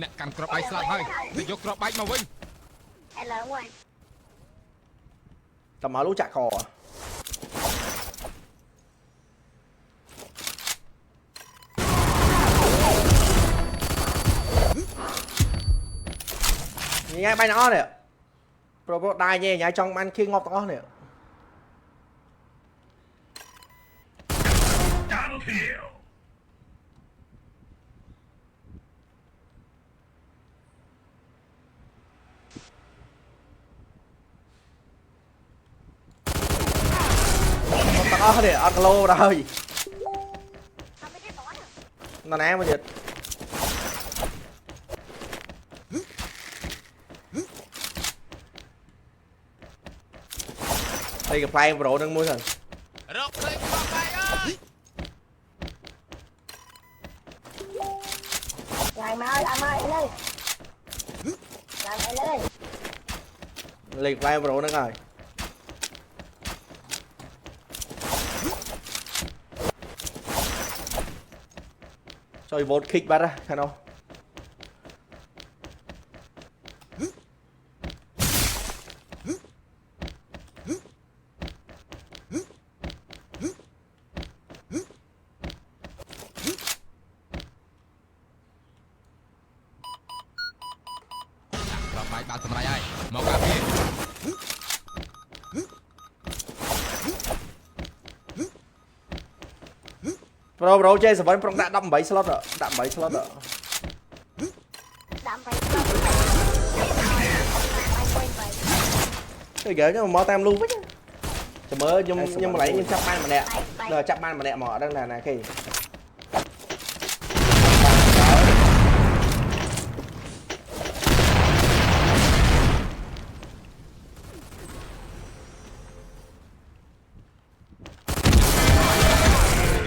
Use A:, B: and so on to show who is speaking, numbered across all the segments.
A: nè cầm cọp bay slap hơi thì vô cọp bay mà vinh
B: Em là ngoài
C: tầm máu lũ chạ cò ngay bay nó nè pro đai nhé nhảy trong ăn khi ngọc nó nè nó nè ăn lô rồi nó ném mà dịch đây cái play pro đang mua rồi
B: Ngày mà ơi, ơi lên Ngày lên
C: liền play pro đang rồi rồi vốn kick bắt ra thấy không
A: cọp bay bạn tầm này ai mau cà phê
C: pro chơi sẽ vẫn trong đã đâm 7 slot rồi đâm 7 slot rồi
B: Đạm phải
C: cái ghế nhưng mà mò tem luôn với chứ chỉ mới nhưng mà lấy nhưng chắc ban mà nè rồi chắc ban mà nè mò đang là cái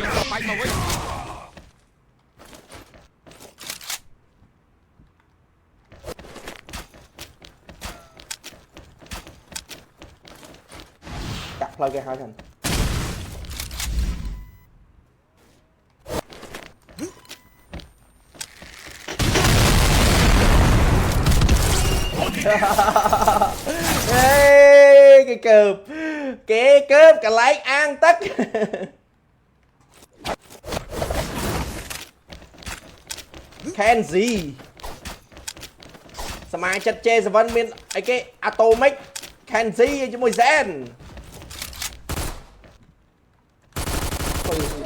A: vô cọp bay mà vinh
C: chặt lên cái hai thành ê cái cướp cả lấy an tất Kenzie Smile chất chê sẽ vẫn miên ấy cái Atomic Kenzie cho mùi Zen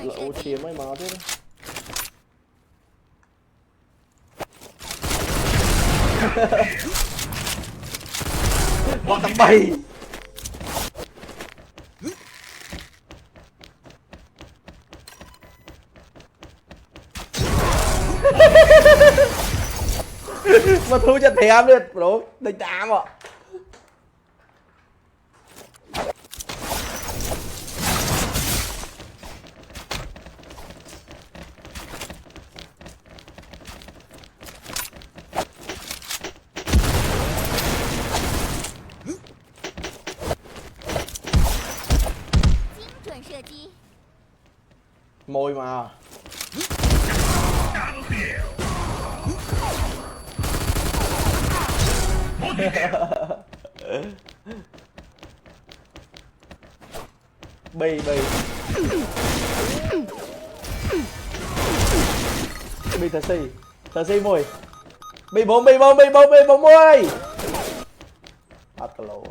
C: lộ chìa mới mở thế bọn tầm bầy mà thu cho thèm luôn bro đánh tám ạ môi mà bì thờ si mùi bì bóng mùi át cả lỗ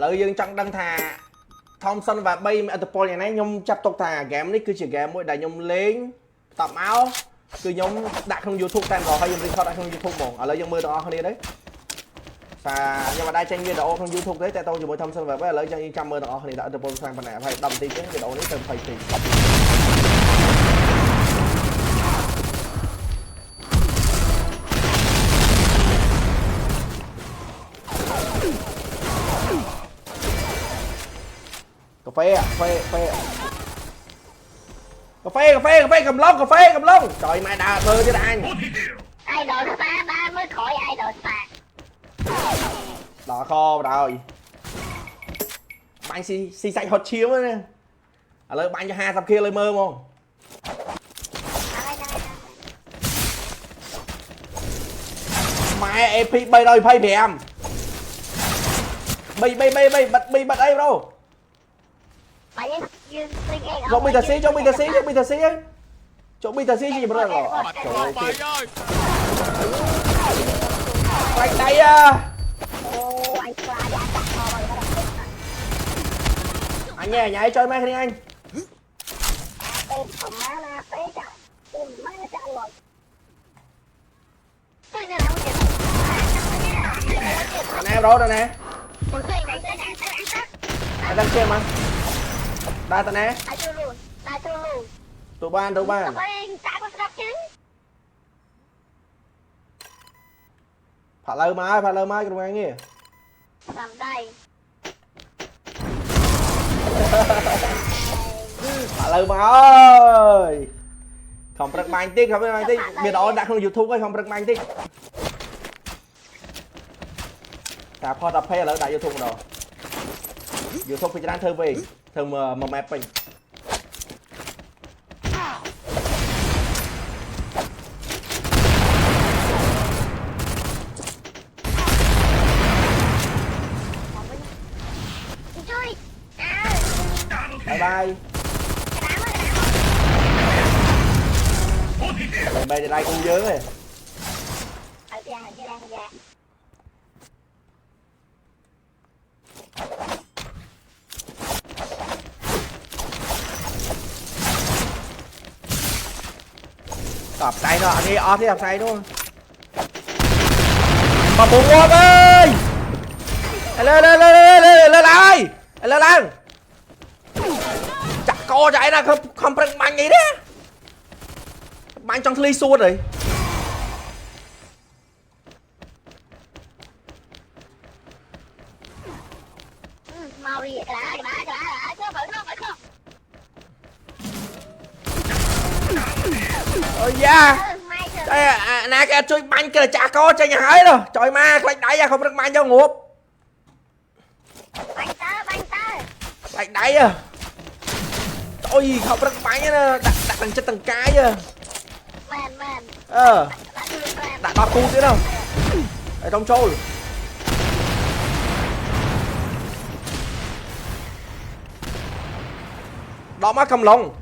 C: lợi dương trong đăng thà Thompson và bay ở tập này nãy nhung chặt tục thà game này cứ chỉ game mỗi đại nhung lên tập áo cứ nhung đặt không YouTube tem rồi hay dùng record đặt không YouTube một ở lợi dương mưa đó hơn đi đấy và nhưng mà đây tranh video đó không YouTube đấy tại tôi dùng mỗi Thompson và với lợi dương trăm mưa đó hơn đi đã tập sang phần này phải đồng tiền cái video đấy cần phải tiền cà phê à, cà phê cầm lông trời mày đà thơ chứ anh
B: ai đồ xa ba mới khỏi ai đồ xa
C: đỏ kho rồi bạn xì xanh hot chiếu nè à lời bạn cho 200 kia lời mơ không mẹ em bay rồi phay bèm bay bật đây đâu chỗ bị thật xí chỗ bị thật xí gì mà rồi trời ơi
A: Bay ơi.
C: anh đây à anh nhảy nhảy chơi mai đi anh anh em đâu rồi nè anh đang xem anh đa ta nè tụi ban phải lơ mai cái đồng anh nghe phải lơ mai ơi không rất mạnh tí biệt đó đã không YouTube ấy không rất mạnh tí taพอ tập phê là đại YouTube rồi YouTube phải cho thơ về thơ mà mapping bye bye bây giờ đây cũng dướng rồi tập tay nó anh đi off đi tập tay luôn mà bụng off ơi lên lan chặt co chạy ra không bật mạnh gì đấy mạnh trong ly suốt rồi ôi da đây nè cái chui banh kia là chả có chơi nhà ấy rồi trời ma lạnh đáy ra không được mạnh cho ngụp lạnh đáy à ôi không được mạnh á đặt đằng chân tầng cái à đặt ba cu thế đâu ở trong trôi đó má cầm lông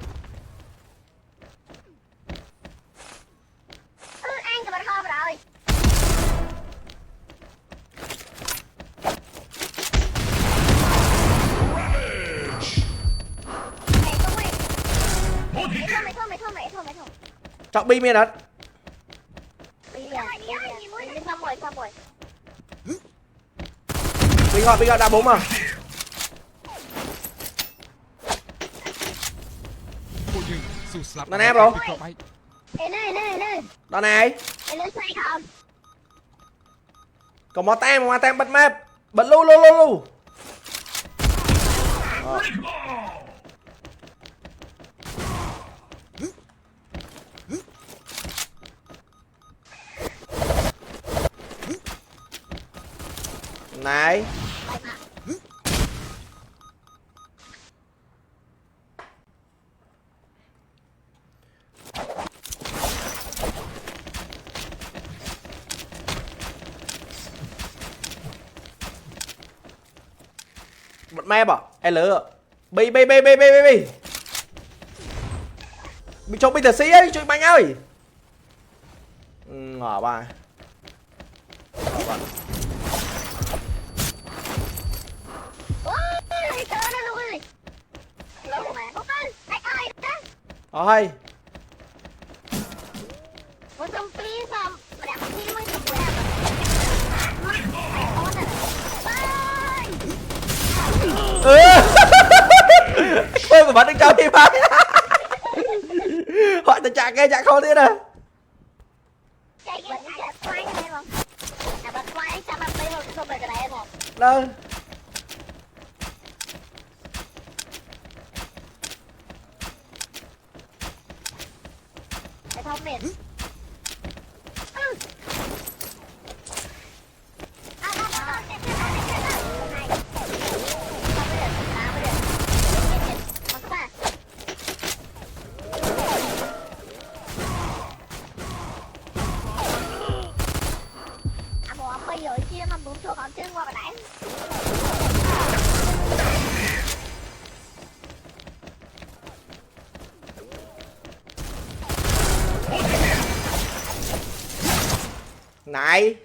C: chọn bi miên đất bi gọi đá bóng mà đàn em rồi đàn này còn một tem bật map bật lu này bật map à L bi cho bây giờ xí ấy chơi bánh ơi ngỏ ba hay ơi mà bắn được cho đi bay họ ta chạc nghe chạc không thế nè đâu
B: Cái thông miền. Bây giờ chia mà muốn cho con chân qua và đánh.
C: Này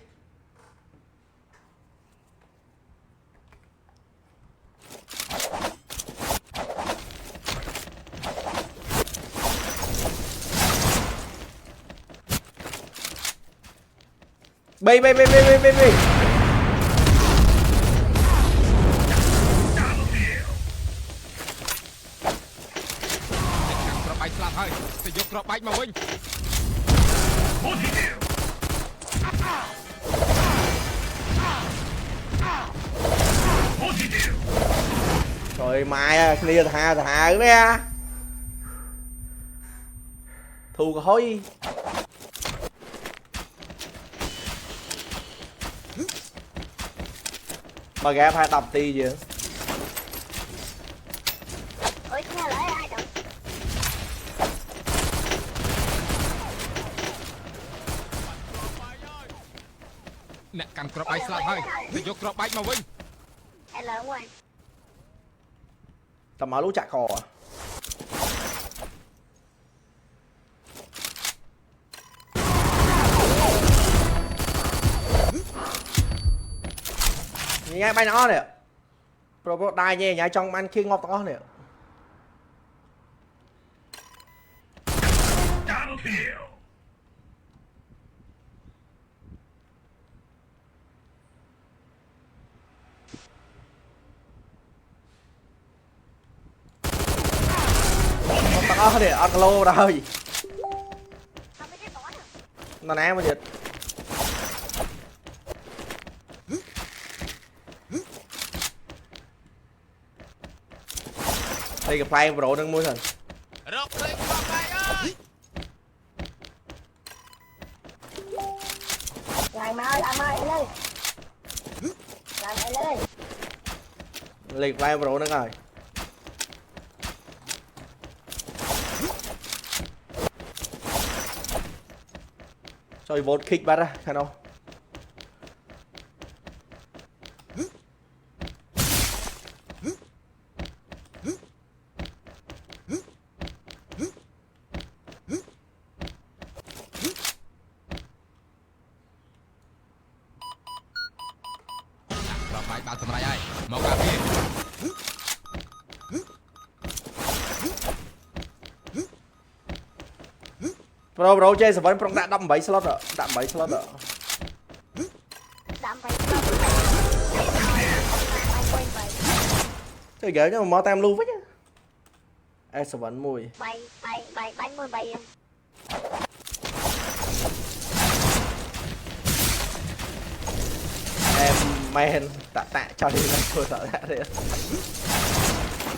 C: bay bay bay bay bay bay bay
A: ក្របបែកស្លាប់ហើយទៅយកក្របបែកមកវិញ
C: trời mai kia thà cái bé thu khối mà ghé phải tập ti gì
B: Ôi nghe lại ai đâu.
A: Nè cầmក្របបែកស្លាប់ហើយទៅយកក្របបែកមកវិញ
B: Hay là ở ngoài.
C: tầm áo lũ chạ cò à? Nghe bay nó nè pro đai nha nhà trong ăn khi ngọt nó nè nó để ăn lô rồi
B: Không biết cái bó nữa.
C: nó ném mà dịch đây cái play pro nâng mũi thần
A: រកព្រៃក្របបែកអើយ
B: Lại mà ơi, lên. Lại lên.
C: liền play pro nâng rồi chơi vốn kick bắt ra看到
A: ក្របបែកបានសម្រេចហើយមកការពារ
C: pro chơi sờ vẫn trong đã đâm 7 slot rồi đâm 7 slot rồi
B: Đạm phải.
C: chơi ghế cho mà tem luôn với nhá ai sờ vẫn mùi
B: Bay bánh môi bay em.
C: em men tạ cho đi lên tôi sợ đã đi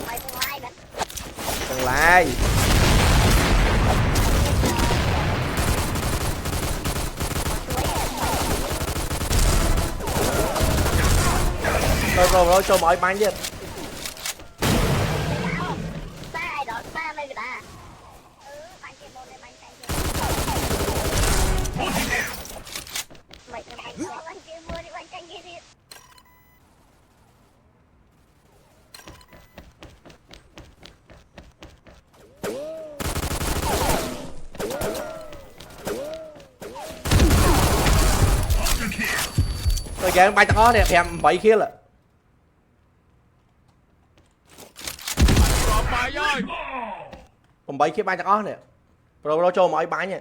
B: Bay tương lai đó.
C: tương lai rồi cho mọi bánh chứ
B: Xa ai đó, xa đây người ta. Bánh kia môn này, bánh kia. Mày bánh kia mua đi, bánh kia đi.
C: tôi kìa bay tao nè thèm 7 kia là
A: ក្របបែកអើយ
C: 8 kia bay tao nè pro cho mọi bánh nhỉ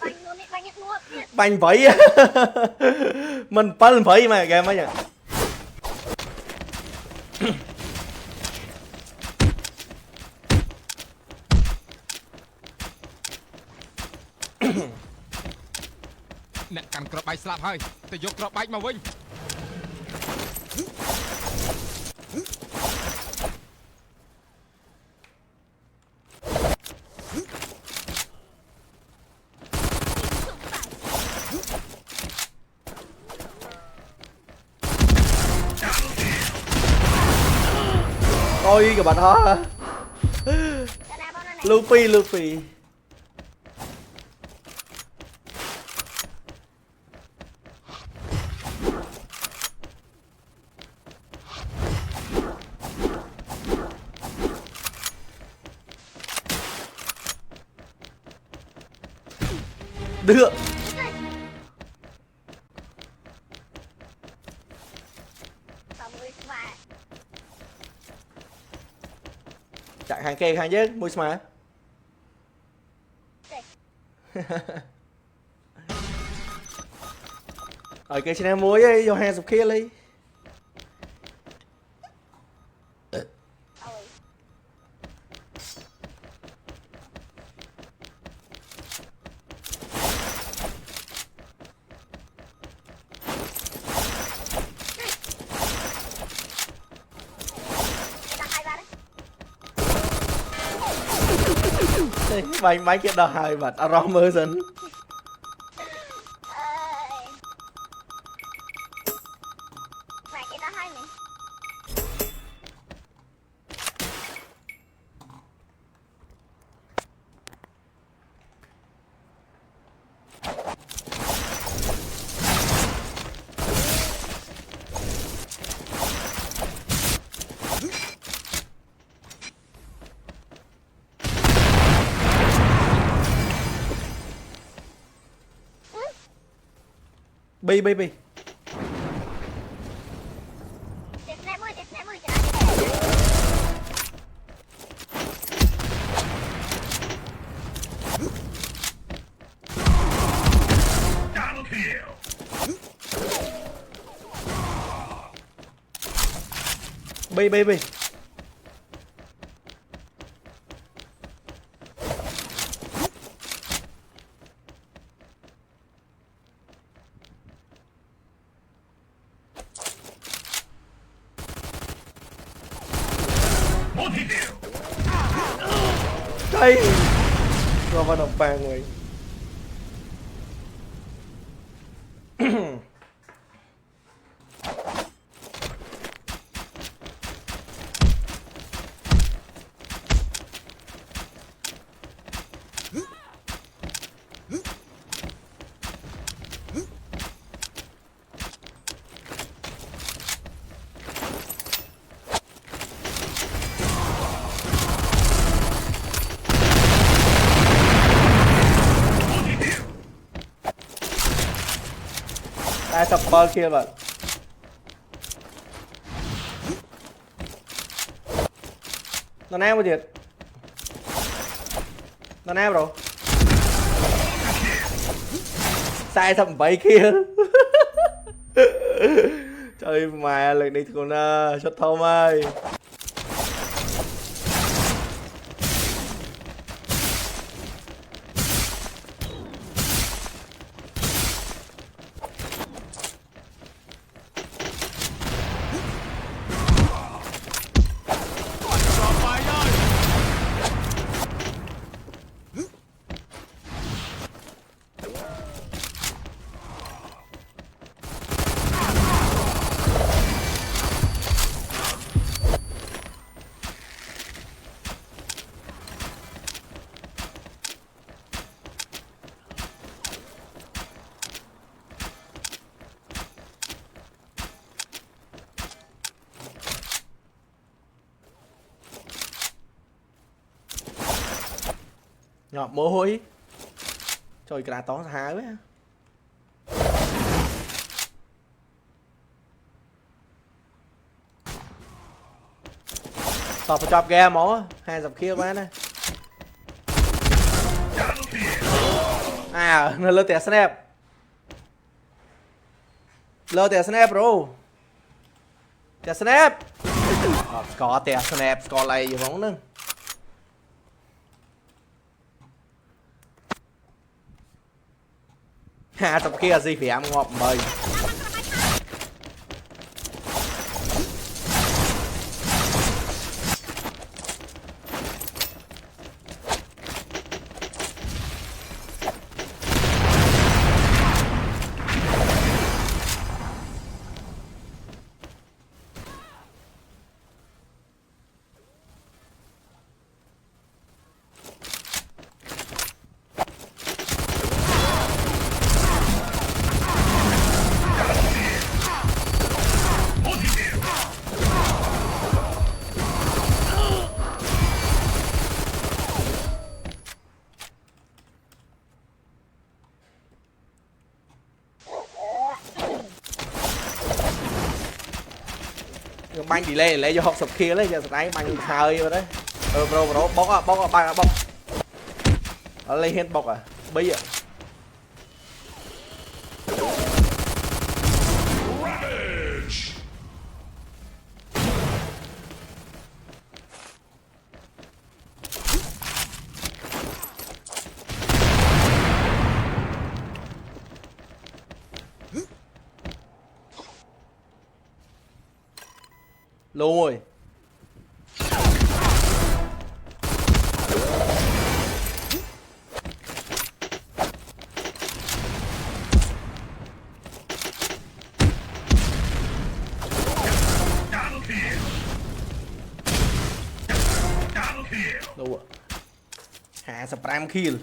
B: bánh luôn đi bánh nhặt nuốt
C: bánh vẫy mình phân vẫy mà game ấy nhỉ.
A: Nè cầm cọp bay slap hơi, tôi vô cọp bay mà vinh.
C: Ôi các bạn đó. Luffy. Được. Chạy hàng kê hàng chứ, mua mà. Ở cái trên muối ấy, vô hàng sụp kia đi. Bánh kia đòi hai bật aroma dần. Bi. Bi. Đây. Cho vào đồng bàn người. Ai sập bờ kia vậy. Nó ném gì? Nó ném rồi. Sai sập bẫy kia. Trời mà lần đi còn shot thơm ơi. Nhọt mồ hôi. Trời cái đá tón hái quá. Tập chọc game máu hai dọc kia quá này. à nó lơ tè snap bro tè snap có tè snap có lay gì bóng nữa ha tập kia gì phải em ngọt mời banh delay lấy vô học sập kia lấy giờ đánh banh hơi rồi đấy bro bóc banh bóc ở lấy hết bóc à bây giờ luôn rồi đâu ạ hạ spam kill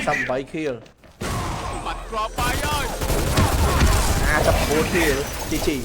C: tầm 7 kill
A: bật crop bay ơi
C: tầm 4 kill chỉ